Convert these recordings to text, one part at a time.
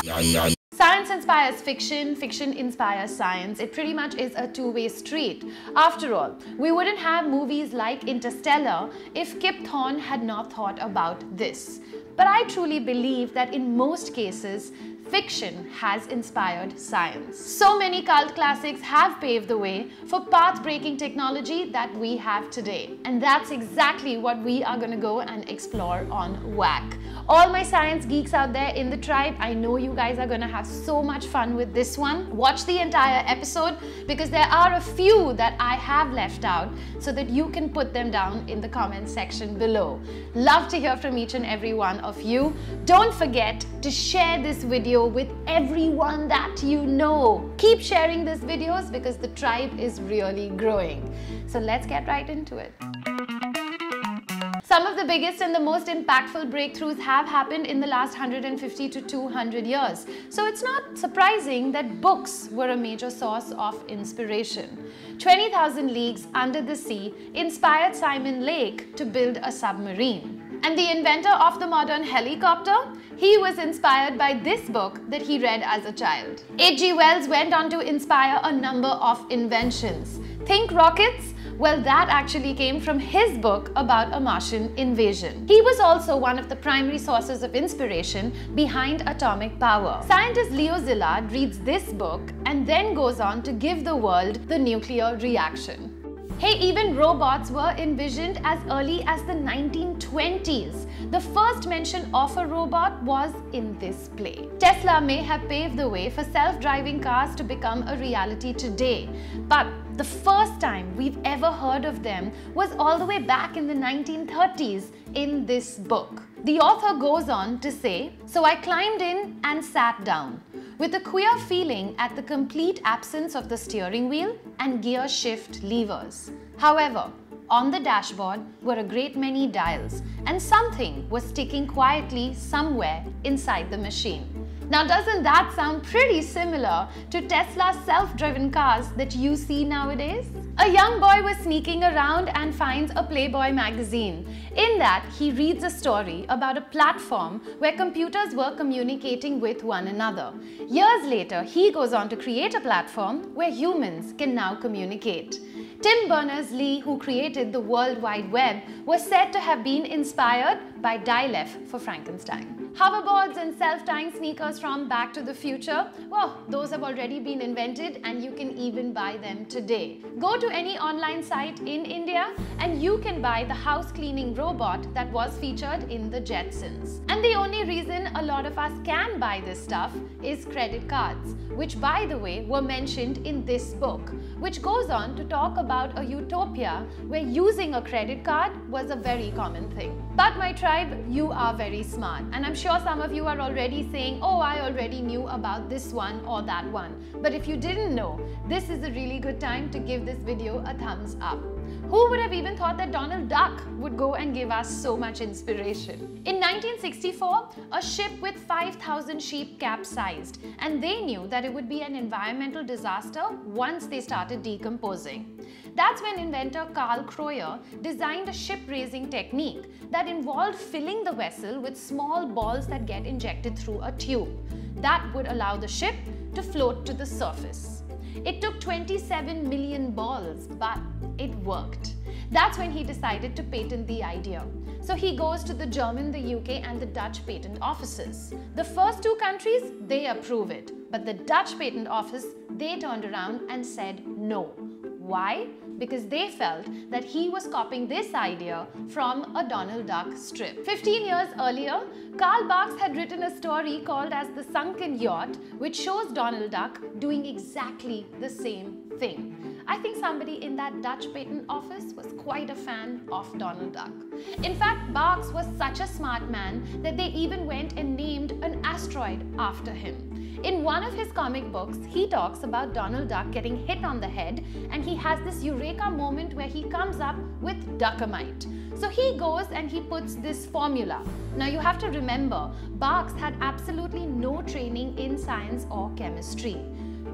Science inspires fiction, fiction inspires science. It pretty much is a two-way street. After all, we wouldn't have movies like Interstellar if Kip Thorne had not thought about this. But I truly believe that in most cases, fiction has inspired science. So many cult classics have paved the way for path-breaking technology that we have today. And that's exactly what we are going to go and explore on WAC. All my science geeks out there in the tribe, I know you guys are going to have so much fun with this one. Watch the entire episode because there are a few that I have left out so that you can put them down in the comment section below. Love to hear from each and every one of you. Don't forget to share this video with everyone that you know. Keep sharing these videos because the tribe is really growing. So let's get right into it. Some of the biggest and the most impactful breakthroughs have happened in the last 150 to 200 years. So it's not surprising that books were a major source of inspiration. 20,000 Leagues Under the Sea inspired Simon Lake to build a submarine. And the inventor of the modern helicopter, he was inspired by this book that he read as a child. H.G. Wells went on to inspire a number of inventions. Think rockets? Well, that actually came from his book about a Martian invasion. He was also one of the primary sources of inspiration behind atomic power. Scientist Leo Szilard reads this book and then goes on to give the world the nuclear reaction. Hey, even robots were envisioned as early as the 1920s. The first mention of a robot was in this play. Tesla may have paved the way for self-driving cars to become a reality today, but the first time we've ever heard of them was all the way back in the 1930s in this book. The author goes on to say, "So I climbed in and sat down, with a queer feeling at the complete absence of the steering wheel and gear shift levers. However, on the dashboard were a great many dials, and something was ticking quietly somewhere inside the machine." Now, doesn't that sound pretty similar to Tesla's self-driven cars that you see nowadays? A young boy was sneaking around and finds a Playboy magazine. In that, he reads a story about a platform where computers were communicating with one another. Years later, he goes on to create a platform where humans can now communicate. Tim Berners-Lee, who created the World Wide Web, was said to have been inspired by Dial-F for Frankenstein. Hoverboards and self-tying sneakers from Back to the Future, well, those have already been invented and you can even buy them today. Go to any online site in India and you can buy the house cleaning robot that was featured in the Jetsons. And the only reason a lot of us can buy this stuff is credit cards, which by the way were mentioned in this book, which goes on to talk about a utopia where using a credit card was a very common thing. But my tribe, you are very smart, and I'm sure some of you are already saying, "Oh, I already knew about this one or that one." But if you didn't know, this is a really good time to give this video a thumbs up. Who would have even thought that Donald Duck would go and give us so much inspiration? In 1964, a ship with 5,000 sheep capsized, and they knew that it would be an environmental disaster once they started decomposing. That's when inventor Khar designed a ship-raising technique that involved filling the vessel with small balls that get injected through a tube. That would allow the ship to float to the surface. It took 27 million balls, but it worked. That's when he decided to patent the idea. So he goes to the German, the UK and the Dutch patent offices. The first two countries, they approve it. But the Dutch patent office, they turned around and said no. Why? Because they felt that he was copying this idea from a Donald Duck strip. 15 years earlier, Karl Barks had written a story called as The Sunken Yacht, which shows Donald Duck doing exactly the same thing. I think somebody in that Dutch patent office was quite a fan of Donald Duck. In fact, Barks was such a smart man that they even went and named an asteroid after him. In one of his comic books, he talks about Donald Duck getting hit on the head, and he has this eureka moment where he comes up with Duckamite. So he goes and he puts this formula. Now you have to remember, Barks had absolutely no training in science or chemistry.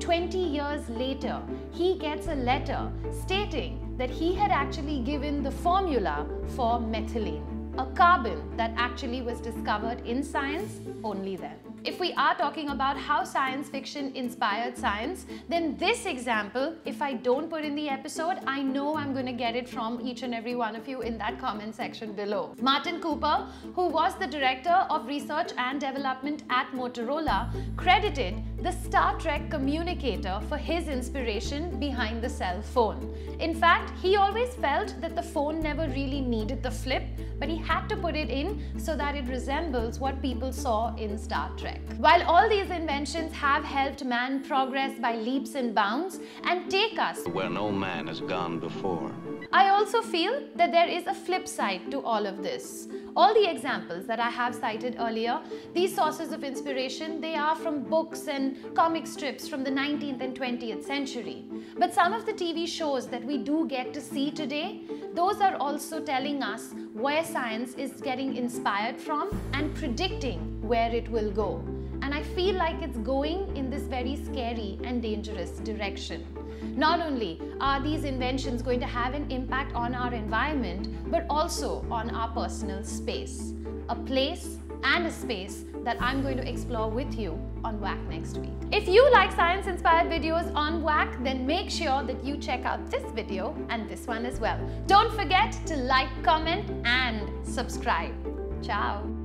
20 years later, he gets a letter stating that he had actually given the formula for methylene. A carbon that actually was discovered in science only then. If we are talking about how science fiction inspired science, then this example, if I don't put in the episode, I know I'm going to get it from each and every one of you in that comment section below. Martin Cooper, who was the director of research and development at Motorola, credited the Star Trek communicator for his inspiration behind the cell phone. In fact, he always felt that the phone never really needed the flip, but he had to put it in so that it resembles what people saw in Star Trek. While all these inventions have helped man progress by leaps and bounds and take us where no man has gone before, I also feel that there is a flip side to all of this. All the examples that I have cited earlier, these sources of inspiration, they are from books and comic strips from the 19th and 20th century. But some of the TV shows that we do get to see today, those are also telling us where science is getting inspired from and predicting where it will go. And I feel like it's going in this very scary and dangerous direction. Not only are these inventions going to have an impact on our environment, but also on our personal space. A place and a space that I'm going to explore with you on WAC next week. If you like science-inspired videos on WAC, then make sure that you check out this video and this one as well. Don't forget to like, comment, and subscribe. Ciao.